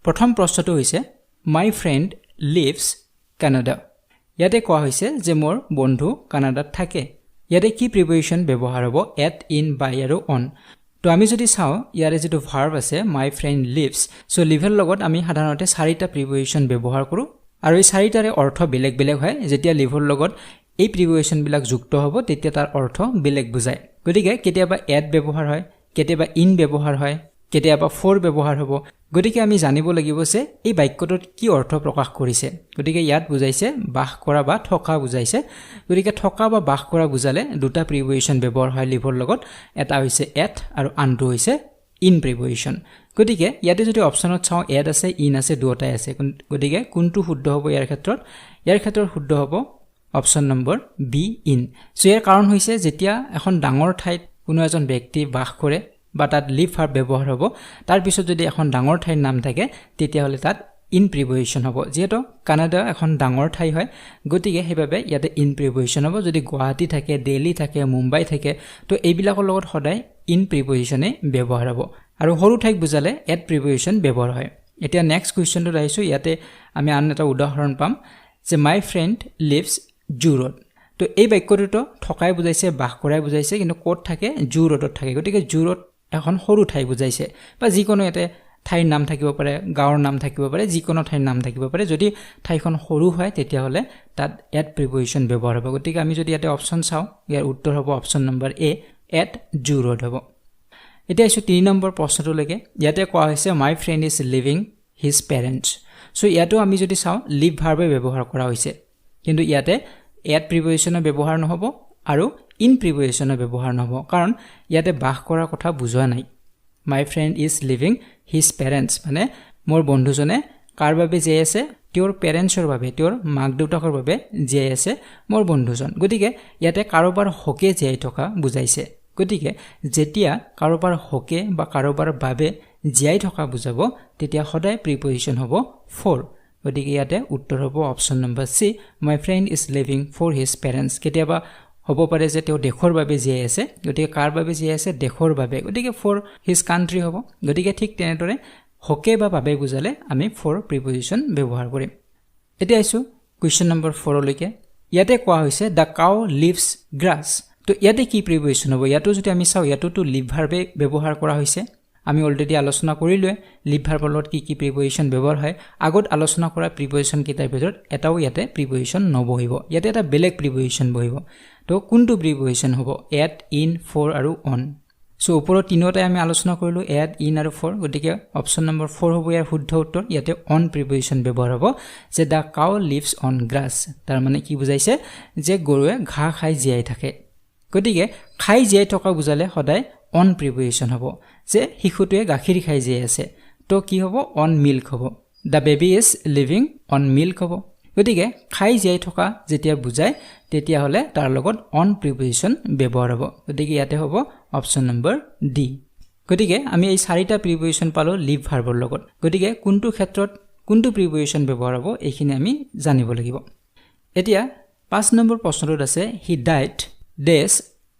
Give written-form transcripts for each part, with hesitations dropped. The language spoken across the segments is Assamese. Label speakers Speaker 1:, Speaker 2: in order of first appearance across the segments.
Speaker 1: প্ৰথম প্ৰশ্নটো হৈছে মাই ফ্ৰেণ্ড লিভছ কানাডা ইয়াতে কোৱা হৈছে যে মোৰ বন্ধু কানাডাত থাকে ইয়াতে কি প্ৰিপজিচন ব্যৱহাৰ হ'ব এট ইন বাই আৰু অন তো আমি যদি চাওঁ ইয়াৰে যেটো ভাৰ্ব আছে my friend leaves so liver লগত আমি সাধাৰণতে চাৰিটা প্ৰিপজিচন ব্যৱহাৰ কৰো আৰু এই চাৰিটাৰে অৰ্থ বেলেগ বেলেগ হয় যেতিয়া লিভৰ লগত এই প্ৰিপজিচন বিলাক যুক্ত হ'ব তেতিয়া তাৰ অৰ্থ বেলেগ বুজায় গতিকে কেতিয়াবা এট ব্যৱহাৰ হয় কেতিয়াবা ইন ব্যৱহাৰ হয় কেতিয়াবা ফৰ ব্যৱহাৰ হ'ব গতিকে আমি জানিব লাগিব যে এই বাক্যটোত কি অৰ্থ প্ৰকাশ কৰিছে গতিকে ইয়াত বুজাইছে বাস কৰা বা থকা বুজাইছে গতিকে থকা বা বাস কৰা বুজালে দুটা প্ৰিপজিচন ব্যৱহাৰ হয় লিভৰ লগত এটা হৈছে এট আৰু আনটো হৈছে ইন প্ৰিপজিচন গতিকে ইয়াতে যদি অপচনত চাওঁ এট আছে ইন আছে দুটাই আছে গতিকে কোনটো শুদ্ধ হ'ব ইয়াৰ ক্ষেত্ৰত শুদ্ধ হ'ব option number B in so ইয়াৰ কাৰণ হৈছে যেতিয়া এখন ডাঙৰ ঠাইত কোনো এজন ব্যক্তি বাস কৰে বা তাত লিভ ভাৰ্ব ব্যৱহাৰ হ'ব তাৰ পিছত যদি এখন ডাঙৰ ঠাইৰ নাম থাকে তেতিয়া হলে তাত ইন প্ৰিপজিচন হ'ব যেটো কানাডা এখন ডাঙৰ ঠাই হয় গতিকে হেবাবে ইয়াতে ইন প্ৰিপজিচন হ'ব যদি গুৱাহাটী থাকে দিল্লী থাকে মুম্বাই থাকে তো এইবিলাকৰ লগত সদায় ইন প্ৰিপজিচনে ব্যৱহাৰ হ'ব আৰু সৰু ঠাইক বুজালে এট প্ৰিপজিচন ব্যৱহাৰ হয় এতিয়া নেক্সট কোৱেশ্চনটো আহিছো ইয়াতে আমি আন এটা উদাহৰণ পাম যে মাই ফ্ৰেণ্ড লিভছ জুৰোড তো এই বাক্যটোতো থকাই বুজাইছে বাস কৰাই বুজাইছে কিন্তু কোট থাকে জুৰোডত থাকে গতিকে জুৰোড এখন সৰু ঠাই বুজাইছে বা যিকোনো এতে ঠাইৰ নাম থাকিব পাৰে গাঁৱৰ নাম থাকিব পাৰে যিকোনো ঠাইৰ নাম থাকিব পাৰে যদি ঠাইখন সৰু হয় তেতিয়া হলে তাত এট প্ৰিপজিচন ব্যৱহাৰ হ'ব গতিকে আমি যদি ইয়াতে অপচন চাওঁ ইয়াৰ উত্তৰ হ'ব option number A at Zoo Road হ'ব এতিয়া আছো 3 নম্বৰ প্ৰশ্নটোলৈকে ইয়াতে কোৱা হৈছে মাই friend is living his parents so ইয়াতো আমি যদি চাওঁ লিভ ভাৰ্বে ব্যৱহাৰ কৰা হৈছে কিন্তু ইয়াতে এট প্ৰিপজিচনৰ ব্যৱহাৰ নহব আৰু ইন প্ৰিপজিচনৰ ব্যৱহাৰ নহব কাৰণ ইয়াতে বাস কৰাৰ কথা বুজোৱা নাই মাই friend is living his parents মানে মোৰ বন্ধুজনে কাৰ বাবে জীয়াই আছে তেওঁৰ পেৰেণ্টছৰ বাবে তেওঁৰ মাক দেউতাকৰ বাবে জীয়াই আছে মোৰ বন্ধুজন গতিকে ইয়াতে কাৰোবাৰ হকে জীয়াই থকা বুজাইছে গতিকে যেতিয়া কাৰোবাৰ হকে বা কাৰোবাৰ বাবে জীয়াই থকা বুজাব তেতিয়া সদায় প্ৰিপজিচন হ'ব ফৰ গতিকে ইয়াতে উত্তৰ হ'ব option number she my friend is living for his parents কেতিয়াবা হ'ব পাৰে যে তেওঁ দেশৰ বাবে জীয়াই আছে গতিকে কাৰ বাবে জীয়াই আছে দেশৰ বাবে গতিকে ফৰ হিজ কান্ট্ৰি হ'ব গতিকে ঠিক তেনেদৰে হকে বা বাবে বুজালে আমি ফৰ প্ৰিপজিচন ব্যৱহাৰ কৰিম এতিয়া আইছো কোৱেশ্চন নম্বৰ 4 লৈকে ইয়াতে কোৱা হৈছে দা কাউ লিভছ গ্ৰাছ তো ইয়াতে কি প্ৰিপজিচন হ'ব ইয়াতো যদি আমি চাওঁ ইয়াতো লিভ ভাৰ্বে ব্যৱহাৰ কৰা হৈছে আমি অলৰেডি আলোচনা কৰিলো লিভ ভাৰ্বৰ লগত কি প্ৰিপজিচন ব্যৱহাৰ হয় আগত আলোচনা কৰা প্ৰিপজিচন কিটাৰ ভিতৰত এটাও ইয়াতে প্ৰিপজিচন নবহিব ইয়াতে এটা বেলেগ প্ৰিপজিচন বহিব তো কোনটো প্ৰিপজিচন হ'ব এট ইন ফৰ আৰু অন সো ওপৰৰ তিনিটাই আমি আলোচনা কৰিলো এট ইন আৰু ফৰ গতিকে অপচন নম্বৰ 4 হ'ব ইয়াৰ শুদ্ধ উত্তৰ ইয়াতে অন প্ৰিপজিচন ব্যৱহাৰ হ'ব যে the cow leaves on grass তাৰ মানে কি বুজাইছে যে গৰুৱে ঘাঁহ খাই জীয়াই থাকে গতিকে খাই জীয়াই থকা বুজালে সদায় অন প্ৰিপজিচন হ'ব যে শিশুটোৱে গাখীৰ খাই জীয়াই আছে তো কি হ'ব অন মিল্ক হ'ব the baby is living on milk হ'ব গতিকে খাই জীয়াই থকা যেতিয়া বুজায় তেতিয়া হলে তাৰ লগত অন প্ৰিপজিচন ব্যৱহাৰ হ'ব গতিকে ইয়াতে হ'ব অপচন নম্বৰ ডি গতিকে আমি এই চাৰিটা প্ৰিপজিচন পালো লিভ ভাৰ্বৰ লগত গতিকে কোনটো ক্ষেত্ৰত কোনটো প্ৰিপজিচন ব্যৱহাৰ হ'ব এইখিনি আমি জানিব লাগিব এতিয়া 5 নম্বৰ প্ৰশ্নটোত আছে he died dash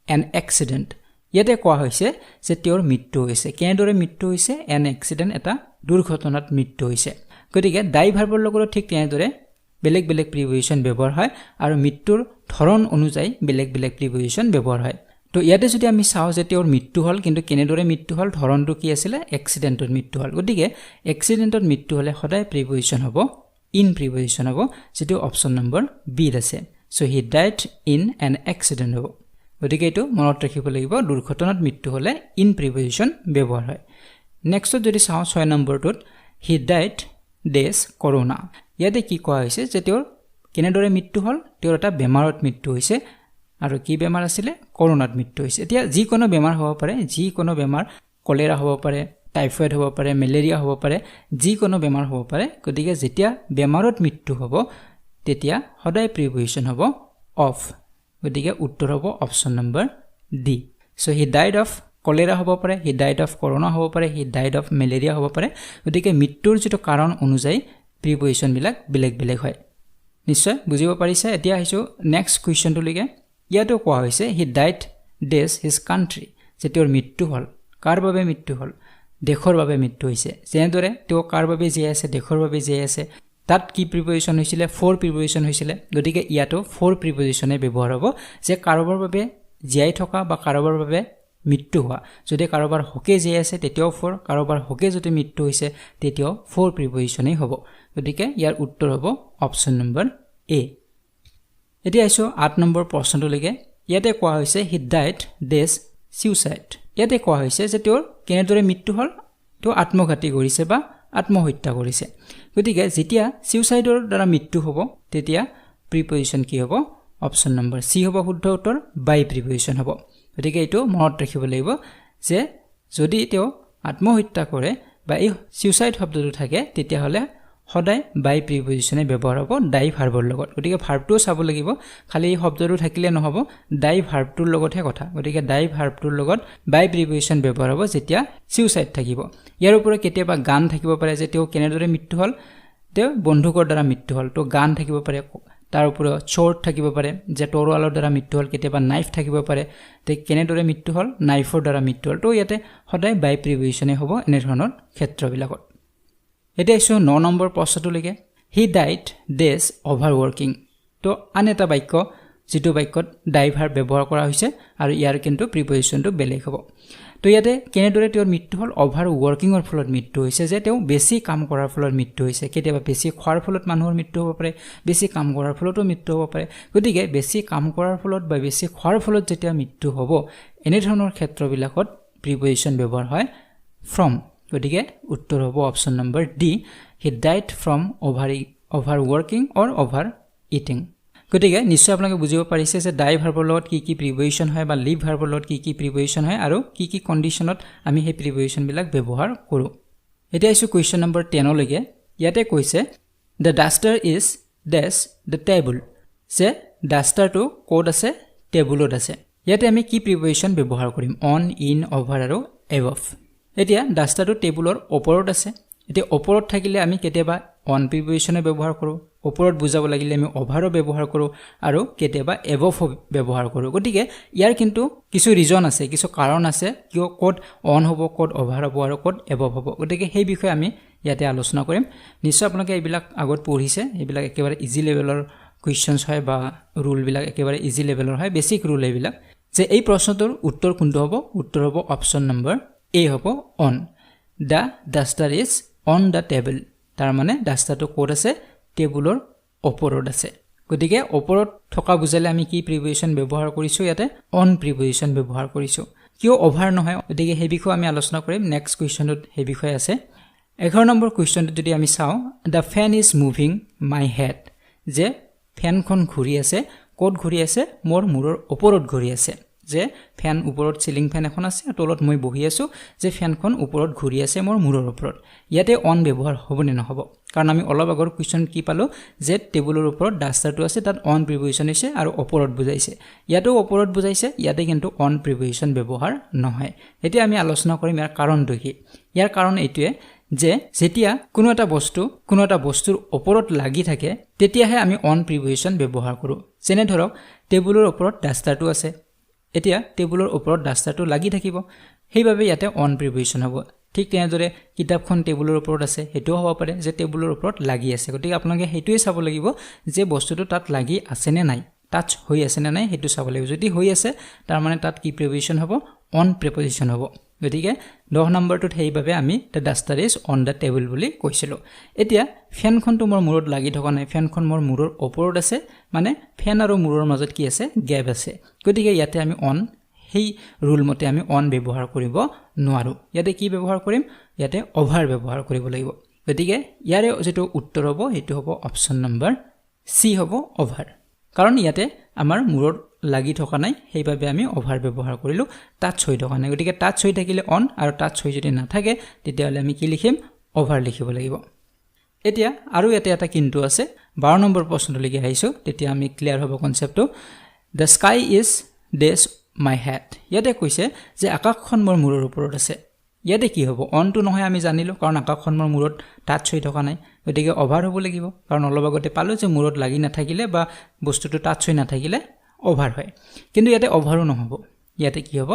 Speaker 1: an accident ইয়াতে কোৱা হৈছে যে তেওঁৰ মৃত্যু হৈছে কেনেদৰে মৃত্যু হৈছে এন এক্সিডেন্ট এটা দুৰ্ঘটনাত মৃত্যু হৈছে গতিকে ডাই ভাৰ্বৰ লগত ঠিক তেনেদৰে বেলেগ বেলেগ প্ৰিপজিচন ব্যৱহাৰ হয় আৰু মৃত্যুৰ ধৰণ অনুযায়ী বেলেগ বেলেগ প্ৰিপজিচন ব্যৱহাৰ হয় তো ইয়াতে যদি আমি চাওঁ যে তেওঁৰ মৃত্যু হল কিন্তু কেনেদৰে মৃত্যু হল ধৰণটো কি আছিল এক্সিডেন্টত মৃত্যু হল গতিকে এক্সিডেন্টত মৃত্যু হলে সদায় প্ৰিপজিচন হ'ব ইন প্ৰিপজিচন হ'ব যেটো অপচন নম্বৰ বি আছে so he died in an accident হ'ব গতিকে এটো মনত ৰাখিব লাগিব দুৰ্ঘটনাত মৃত্যু হলে ইন প্ৰিপজিচন ব্যৱহাৰ হয় নেক্সট যদি চাওঁ 6 নম্বৰটোত হি ডাইড ডেছ কৰোনা ইয়াতে কি কোৱা হৈছে যে তেওঁৰ কেনেদৰে মৃত্যু হল তেওঁৰ এটা বেমাৰত মৃত্যু হৈছে আৰু কি বেমাৰ আছিল কৰোনাত মৃত্যু হৈছে এতিয়া যি কোনো বেমাৰ হ'ব পাৰে যি কোনো বেমাৰ কলেৰা হ'ব পাৰে টাইফয়েড হ'ব পাৰে মেলেৰিয়া হ'ব পাৰে যি কোনো বেমাৰ হ'ব পাৰে গতিকে যেতিয়া বেমাৰত মৃত্যু হ'ব তেতিয়া সদায় প্ৰিপজিচন হ'ব অফ গতিকে উত্তৰ হ'ব option number D so he died of cholera হ'ব পাৰে হি ডাইড অফ কৰোনা হ'ব পাৰে হি ডাইড অফ মেলেৰিয়া হ'ব পাৰে গতিকে মৃত্যুৰ যেটো কাৰণ অনুযায়ী প্ৰিপজিচন বিলাক বেলেগ বেলেগ হয় নিশ্চয় বুজিব পাৰিছে এতিয়া আহিছো নেক্সট কোৱেশ্চনটো লৈকে ইয়াতো কোৱা হৈছে he died dash his country যে তেওঁৰ মৃত্যু হল কাৰ বাবে মৃত্যু হল দেশৰ বাবে মৃত্যু হৈছে যেনেদৰে তেওঁ কাৰ বাবে জীয়াই আছে দেশৰ বাবে জীয়াই আছে তাত কি প্ৰিপজিচন হৈছিলে ফৰ প্ৰিপজিচন হৈছিলে গতিকে ইয়াতো ফৰ প্ৰিপজিচনে ব্যৱহাৰ হ'ব যে কাৰোবাৰ বাবে জীয়াই থকা বা কাৰোবাৰ বাবে মৃত্যু হোৱা যদি কাৰোবাৰ হকে জীয়াই আছে তেতিয়াও ফৰ কাৰোবাৰ হকে যদি মৃত্যু হৈছে তেতিয়াও ফৰ প্ৰিপজিচনেই হ'ব গতিকে ইয়াৰ উত্তৰ হ'ব অপচন নম্বৰ এ এতিয়া আইছো 8 নম্বৰ প্ৰশ্নটোলৈকে ইয়াতে কোৱা হৈছে হি ডাইড ডেছ সুইচাইড ইয়াতে কোৱা হৈছে যে তেওঁৰ কেনেদৰে মৃত্যু হ'ল তেওঁ আত্মঘাতী কৰিছে বা আত্মহত্যা কৰিছে গতিকে যেতিয়া সুইচাইডৰ দ্বাৰা মৃত্যু হ'ব তেতিয়া প্ৰিপজিচন কি হ'ব অপচন নম্বৰ সি হ'ব শুদ্ধ উত্তৰ বাই প্ৰিপজিচন হ'ব গতিকে এইটো মনত ৰাখিব লাগিব যে যদি তেওঁ আত্মহত্যা কৰে বা এই সুইচাইড শব্দটো থাকে তেতিয়া হলে সদায় বাই প্ৰিপজিচনে ব্যৱহাৰ হ'ব ডাই ভাৰ্বৰ লগত গতিকে ভাৰ্বটো চাব লাগিব খালি এই শব্দটো থাকিলে নহব ডাই ভাৰ্বটোৰ লগতহে কথা গতিকে ডাই ভাৰ্বটোৰ লগত বাই প্ৰিপজিচন ব্যৱহাৰ হ'ব যেতিয়া সুইচাইড থাকিব ইয়াৰ ওপৰত কেতিয়াবা গান থাকিব পাৰে যে তেওঁ কেনেদৰে মৃত্যু হ'ল তেওঁ বন্ধুকৰ দ্বাৰা মৃত্যু হ'ল তো গান থাকিব পাৰে তাৰ ওপৰত শ্বৰ্ট থাকিব পাৰে যে তৰোৱালৰ দ্বাৰা মৃত্যু হ'ল কেতিয়াবা নাইফ থাকিব পাৰে তে কেনেদৰে মৃত্যু হ'ল নাইফৰ দ্বাৰা মৃত্যু হ'ল তো ইয়াতে সদায় বাই প্ৰিপজিচনে হ'ব এনে ধৰণৰ ক্ষেত্ৰবিলাকত এতিয়া আইছো 9 নম্বৰ প্ৰশ্নটোলৈকে হি ডাইড ডেছ অভাৰৱৰ্কিং তো আন এটা বাক্য যেটো বাক্যত ডাই ভাৰ্ব ব্যৱহাৰ কৰা হৈছে আৰু ইয়াৰ কিন্তু প্ৰিপজিচনটো বেলেগ হ'ব তো ইয়াতে কেনেদৰে তেওঁৰ মৃত্যু হ'ল অভাৰৱৰ্কিংৰ ফলত মৃত্যু হৈছে যে তেওঁ বেছি কাম কৰাৰ ফলত মৃত্যু হৈছে কেতিয়াবা বেছি খোৱাৰ ফলত মানুহৰ মৃত্যু হ'ব পাৰে বেছি কাম কৰাৰ ফলতো মৃত্যু হ'ব পাৰে গতিকে বেছি কাম কৰাৰ ফলত বা বেছি খোৱাৰ ফলত যেতিয়া মৃত্যু হ'ব এনে ধৰণৰ ক্ষেত্ৰবিলাকত প্ৰিপজিচন ব্যৱহাৰ হয় ফ্ৰম গতিকে উত্তৰ হ'ব option number D he died from overworking or overeating গতিকে নিশ্চয় আপোনালোকে বুজিব পাৰিছে যে ডাই ভাৰ্বৰ লগত কি প্ৰিপজিচন হয় বা লিভ ভাৰ্বৰ লগত কি প্ৰিপজিচন হয় আৰু কি কণ্ডিশ্যনত আমি সেই প্ৰিপজিচনবিলাক ব্যৱহাৰ কৰোঁ এতিয়া আইছো কুৱেশ্যন নম্বৰ 10 লৈকে ইয়াতে কৈছে the duster is dash the table যে ডাষ্টাৰটো ক'ত আছে টেবুলত আছে ইয়াতে আমি কি প্ৰিপজিচন ব্যৱহাৰ কৰিম অন ইন অভাৰ আৰু এবভ এতিয়া ডাষ্টাৰটো টেবুলৰ ওপৰত আছে এতিয়া ওপৰত থাকিলে আমি কেতিয়াবা অন প্ৰিপজিচনে ব্যৱহাৰ কৰোঁ ওপৰত বুজাব লাগিলে আমি অভাৰো ব্যৱহাৰ কৰোঁ আৰু কেতিয়াবা এবভ ব্যৱহাৰ কৰোঁ গতিকে ইয়াৰ কিন্তু কিছু ৰিজন আছে কিছু কাৰণ আছে কিয় কোড অন হ'ব কোড অভাৰ হ'ব আৰু কোড এবভ হ'ব গতিকে সেই বিষয়ে আমি ইয়াতে আলোচনা কৰিম নিশ্চয় আপোনালোকে এইবিলাক আগত পঢ়িছে এইবিলাক একেবাৰে ইজি লেভেলৰ কুৱেশ্যনছ হয় বা ৰুলবিলাক একেবাৰে ইজি লেভেলৰ হয় বেসিক ৰুল এইবিলাক যে এই প্ৰশ্নটোৰ উত্তৰ কোনটো হ'ব উত্তৰ হ'ব অপচন নম্বৰ এ হ'ব on the duster is on the table তাৰ মানে ডাষ্টাৰটো ক'ত আছে টেবুলৰ ওপৰত আছে গতিকে ওপৰত থকা বুজালে আমি কি প্ৰিপজিচন ব্যৱহাৰ কৰিছো ইয়াতে অন প্ৰিপজিচন ব্যৱহাৰ কৰিছো কিয় অভাৰ নহয় গতিকে সেই বিষয়ে আমি আলোচনা কৰিম নেক্সট কুৱেশ্যনটোত সেই বিষয় আছে 11 নম্বৰ কুৱেশ্যনটো যদি আমি চাওঁ the fan is moving my head যে ফেনখন ঘূৰি আছে ক'ত ঘূৰি আছে মোৰ মূৰৰ ওপৰত ঘূৰি আছে যে ফেন ওপৰত সিলিং ফেন এখন আছে তলত মই বহি আছো যে ফেনখন ওপৰত ঘূৰি আছে মোৰ মূৰৰ ওপৰত ইয়াতে অন ব্যৱহাৰ হ'বনে নহব কাৰণ আমি অলপ আগৰ কুৱেশ্যন কি পালো যে টেবুলৰ ওপৰত ডাষ্টাৰটো আছে তাত অন প্ৰিপজিচন আছে আৰু ওপৰত বুজাইছে ইয়াতো ওপৰত বুজাইছে ইয়াতে কিন্তু অন প্ৰিপজিচন ব্যৱহাৰ নহয় এতিয়া আমি আলোচনা কৰিম ইয়াৰ কাৰণটো কি ইয়াৰ কাৰণ এইটোৱে যে যেতিয়া কোনো এটা বস্তুৰ ওপৰত লাগি থাকে তেতিয়াহে আমি অন প্ৰিপজিচন ব্যৱহাৰ কৰো যেনে ধৰক টেবুলৰ ওপৰত ডাষ্টাৰটো আছে এতিয়া টেবুলৰ ওপৰত ডাষ্টাৰটো লাগি থাকিব সেইভাবে ইয়াতে অন প্ৰিপজিচন হ'ব ঠিক তেনেদৰে কিতাপখন টেবুলৰ ওপৰত আছে হেটোও হ'ব পাৰে যে টেবুলৰ ওপৰত লাগি আছে গতিকে আপোনালোকে হেটোই চাব লাগিব যে বস্তুটো তাত লাগি আছে নে নাই টাচ হৈ আছে নে নাই হেতু চাব লাগিব যদি হৈ আছে তাৰ মানে তাত কি প্ৰিপজিচন হ'ব অন প্ৰিপজিচন হ'ব গতিকে 10 নম্বৰটোত সেইভাবে আমি the duster is on the table বুলি কৈছিলো এতিয়া ফেনখনটো মোৰ মূৰত লাগি থকা নাই ফেনখন মোৰ মূৰৰ ওপৰত আছে মানে ফেন আৰু মূৰৰ মাজত কি আছে গ্যাপ আছে গতিকে ইয়াতে আমি অন সেই ৰুল মতে আমি অন ব্যৱহাৰ কৰিব নোৱাৰো ইয়াতে কি ব্যৱহাৰ কৰিম ইয়াতে অভাৰ ব্যৱহাৰ কৰিব লাগিব গতিকে ইয়াৰে যেটো উত্তৰ হ'ব এটো হ'ব অপচন নম্বৰ সি হ'ব অভাৰ কাৰণ ইয়াতে আমাৰ মূৰৰ লাগি থকা নাই সেইভাবে আমি অভাৰ ব্যৱহাৰ কৰিলো টাচ হৈ থকা নাই গতিকে টাচ হৈ থাকিলে অন আৰু টাচ হৈ যদি নাথাকে তেতিয়াহলে আমি কি লিখিম অভাৰ লিখিব লাগিব এতিয়া আৰু এটা কিন্তু আছে 12 নম্বৰ প্ৰশ্নলৈকে আহিছো তেতিয়া আমি ক্লিয়াৰ হ'ব কনসেপ্টটো the sky is dash my head ইয়াতে কৈছে যে আকাশখন মোৰ মূৰৰ ওপৰত আছে ইয়াতে কি হ'ব অনটো নহয় আমি জানিলো কাৰণ আকাশখন মোৰ মূৰত টাচ হৈ থকা নাই গতিকে অভাৰ হ'ব লাগিব কাৰণ অলপ আগতে পালো যে মূৰত লাগি নাথাকিলে বা বস্তুটো টাচ হৈ নাথাকিলে অভাৰ হয় কিন্তু ইয়াতে অভাৰো নহব ইয়াতে কি হ'ব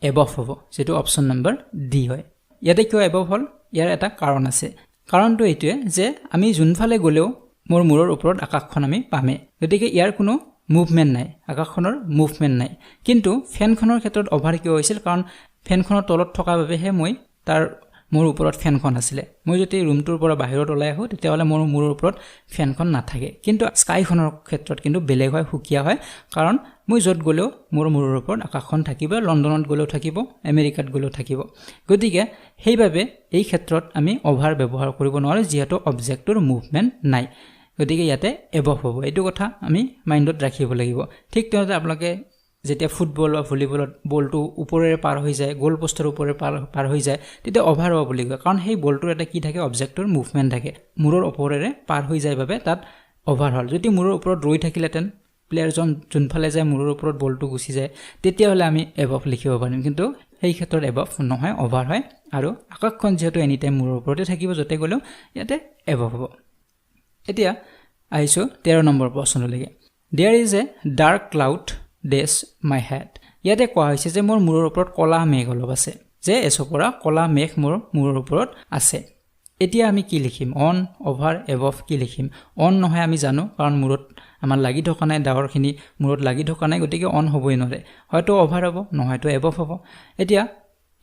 Speaker 1: এবভ হ'ব যেটো অপচন নম্বৰ ডি হয় ইয়াতে কিয় এবভ হ'ল ইয়াৰ এটা কাৰণ আছে কাৰণটো এইটোৱে যে আমি যোনফালে গ'লেও মোৰ মূৰৰ ওপৰত আকাশখন আমি পামে গতিকে ইয়াৰ কোনো মুভমেন্ট নাই আকাশখনৰ মুভমেন্ট নাই কিন্তু ফেনখনৰ ক্ষেত্ৰত অভাৰ কিয় হৈছিল কাৰণ ফেনখনৰ তলত থকা বাবেহে মই তাৰ মোৰ ওপৰত ফেনখন আছিলে মই যদি ৰুমটোৰ পৰা বাহিৰত ওলাই আহো তেতিয়াহলে মোৰ মূৰৰ ওপৰত ফেনখন নাথাকে কিন্তু স্কাইখনৰ ক্ষেত্ৰত কিন্তু বেলেগ হয় হুকিয়া হয় কাৰণ মই যত গলেও মোৰ মূৰৰ ওপৰত আকাশখন থাকিব লণ্ডনত গলেও থাকিব আমেৰিকাত গলেও থাকিব গতিকে সেইভাবে এই ক্ষেত্ৰত আমি অভাৰ ব্যৱহাৰ কৰিব নোৱাৰো যিহেতু অবজেক্টৰ মুভমেন্ট নাই গতিকে ইয়াতে এবভ হ'ব এইটো কথা আমি মাইন্ডত ৰাখিব লাগিব ঠিক তেনেদৰে আপোনালোকে যেতিয়া ফুটবল বা ভলিবলত বলটো ওপৰেৰে পাৰ হৈ যায় গোল পোষ্টৰ ওপৰেৰে পাৰ হৈ যায় তেতিয়া অভাৰ হ'ব বুলি কয় কাৰণ সেই বলটোৰ এটা কি থাকে অবজেক্টৰ মুভমেন্ট থাকে মূৰৰ ওপৰেৰে পাৰ হৈ যায় বাবে তাত অভাৰ হ'ল যদি মূৰৰ ওপৰত ৰৈ থাকিলেতেন প্লেয়াৰজন যোনফালে যায় মূৰৰ ওপৰত বলটো গুচি যায় তেতিয়াহলে আমি এবভ লিখিব পাৰিম কিন্তু সেই ক্ষেত্ৰত এবভ নহয় অভাৰ হয় আৰু আকাশখন যেহেতু এনি টাইম মূৰৰ ওপৰতে থাকিব যতে গলেও ইয়াতে এবভ হ'ব এতিয়া আহিছো 13 number প্ৰশ্নলৈকে there is a dark cloud dash my head ইয়াতে কোৱা হৈছে যে মোৰ মূৰৰ ওপৰত কলা মেঘ অলপ আছে যে এছপৰা কলা মেঘ মোৰ মূৰৰ ওপৰত আছে এতিয়া আমি কি লিখিম অন অভাৰ এবভ কি লিখিম অন নহয় আমি জানো কাৰণ মূৰত আমাৰ লাগি থকা নাই ডাৱৰখিনি মূৰত লাগি থকা নাই গতিকে অন হ'বই নোৱাৰে হয়তো অভাৰ হ'ব নহয়তো এবভ হ'ব এতিয়া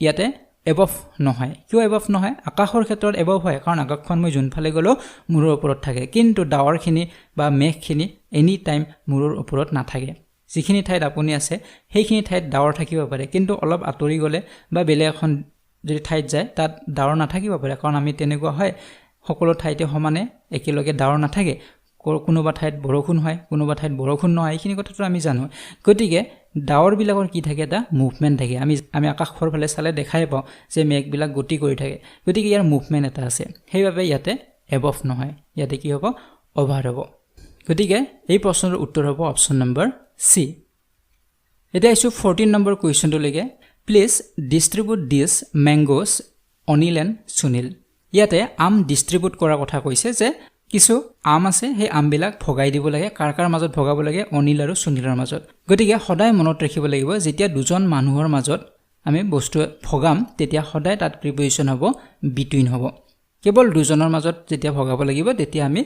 Speaker 1: ইয়াতে এবভ নহয় কিয় এবভ নহয় আকাশৰ ক্ষেত্ৰত এবভ হয় কাৰণ আকাশখন মই যোনফালে গলো মূৰৰ ওপৰত থাকে কিন্তু ডাৱৰখিনি বা মেঘখিনি এনি টাইম মূৰৰ ওপৰত নাথাকে যিখিনি ঠাইত আপুনি আছে সেইখিনি ঠাইত ডাৱৰ থাকিব পাৰে কিন্তু অলপ আতৰি গলে বা বেলেগ এখন যদি ঠাইত যায় তাত ডাৱৰ নাথাকিব পাৰে কাৰণ আমি তেনেকুৱা হয় সকলো ঠাইতে সমানে একেলগে ডাৱৰ নাথাকে কোনোবা ঠাইত বৰষুণ হয় কোনোবা ঠাইত বৰষুণ নহয় এইখিনি কথাটো আমি জানো গতিকে ডাৱৰ বিলাকৰ কি থাকে এটা মুভমেন্ট থাকে আমি আকাশৰ ফালে চালে দেখাই পাওঁ যে মেঘ বিলাক গতি কৰি থাকে গতিকে ইয়াৰ মুভমেন্ট এটা আছে সেইভাবে ইয়াতে এবভ নহয় ইয়াতে কি হ'ব অভাৰ হ'ব গতিকে এই প্ৰশ্নৰ উত্তৰ হ'ব অপচন নম্বৰ সি এটা ইছু 14 নম্বৰ কোৱেশ্চনটোলৈকে please distribute this mangoes Anil and Sunil ইয়াতে আম ডিস্ট্ৰিবিউট কৰাৰ কথা কৈছে যে কিছু আম আছে সেই আমবিলাক ভগাই দিব লাগে কাৰ মাজত ভগাব লাগে অনিল আৰু সুনীলৰ মাজত গতিকে সদায় মনত ৰাখিব লাগিব যেতিয়া দুজন মানুহৰ মাজত আমি বস্তু ভগাম তেতিয়া সদায় তাত প্ৰিপজিচন হ'ব বিটুইন হ'ব কেৱল দুজনৰ মাজত যেতিয়া ভগাব লাগিব তেতিয়া আমি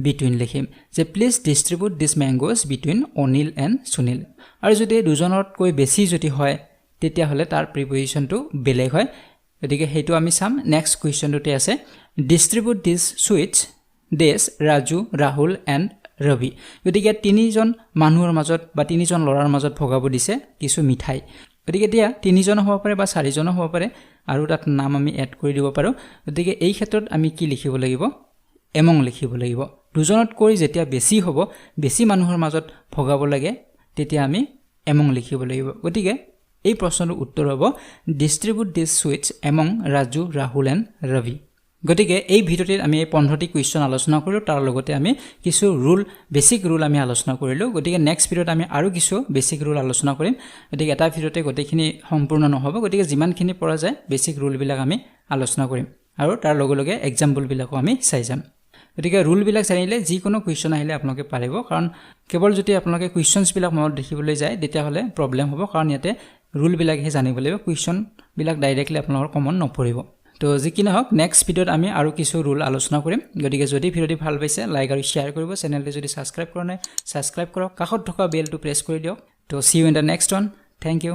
Speaker 1: বিটুইন লিখিম যে please distribute this mangoes between Anil and Sunil আৰু যদি দুজনতকৈ বেছি যদি হয় তেতিয়া হলে তাৰ প্ৰিপজিচনটো বেলেগ হয় গতিকে হেতু আমি চাম নেক্সট কোৱেশ্চনটোতে আছে ডিস্ট্ৰিবিউট দিস সুইটস দেশ ৰাজু ৰাহুল এণ্ড ৰবি গতিকে তিনিজন মানুহৰ মাজত বা তিনিজন লৰাৰ মাজত ভগাব দিছে কিছু মিঠাই গতিকে দিয়া তিনিজন হ'ব পাৰে বা চাৰিজন হ'ব পাৰে আৰু তাত নাম আমি এড কৰি দিব পাৰো গতিকে এই ক্ষেত্ৰত আমি কি লিখিব লাগিব এমং লিখিব লাগিব দুজনতকৈ যেতিয়া বেছি হ'ব বেছি মানুহৰ মাজত ভগাব লাগে তেতিয়া আমি এমং লিখিব লাগিব গতিকে এই প্ৰশ্নৰ উত্তৰ হ'ব distribute this sweets among Raju Rahul and Ravi গতিকে এই ভিডিঅ'টিত আমি 15টি কোৱেশ্চন আলোচনা কৰিলো তাৰ লগতে আমি কিছু ৰুল বেসিক ৰুল আমি আলোচনা কৰিলো গতিকে নেক্সট ভিডিঅ'ত আমি আৰু কিছু বেসিক ৰুল আলোচনা কৰিম গতিকে এটা ভিডিঅ'তে গতিখিনি সম্পূৰ্ণ নহব গতিকে যিমানখিনি পৰা যায় বেসিক ৰুল বিলাক আমি আলোচনা কৰিম আৰু তাৰ লগে এক্সাম্পল বিলাকো আমি চাই যাম গতিকে ৰুল বিলাক জানিলে যিকোনো কোৱেশ্চন আহিলে আপোনালোকে পাৰিব কাৰণ কেৱল যদি আপোনালোকে কোৱেশ্চনছ বিলাক মনত দেখিবলৈ যায় তেতিয়া হলে প্ৰবলেম হ'ব কাৰণ ইয়াতে ৰুল বিলাকহে জানিব লাগিব কোৱেশ্চন বিলাক ডাইৰেক্টলি আপোনালোকৰ কমন নপৰিব তো যিকিনা হক নেক্সট ভিডিঅ'ত আমি আৰু কিছু ৰুল আলোচনা কৰিম গতিকে যদি ভিডিঅ'টি ভাল পাইছে লাইক আৰু শেয়াৰ কৰিব চেনেলটো যদি সাবস্ক্ৰাইব কৰা নাই সাবস্ক্ৰাইব কৰক কাষত থকা বেলটো প্ৰেছ কৰি দিয়ক তো see you in the next one thank U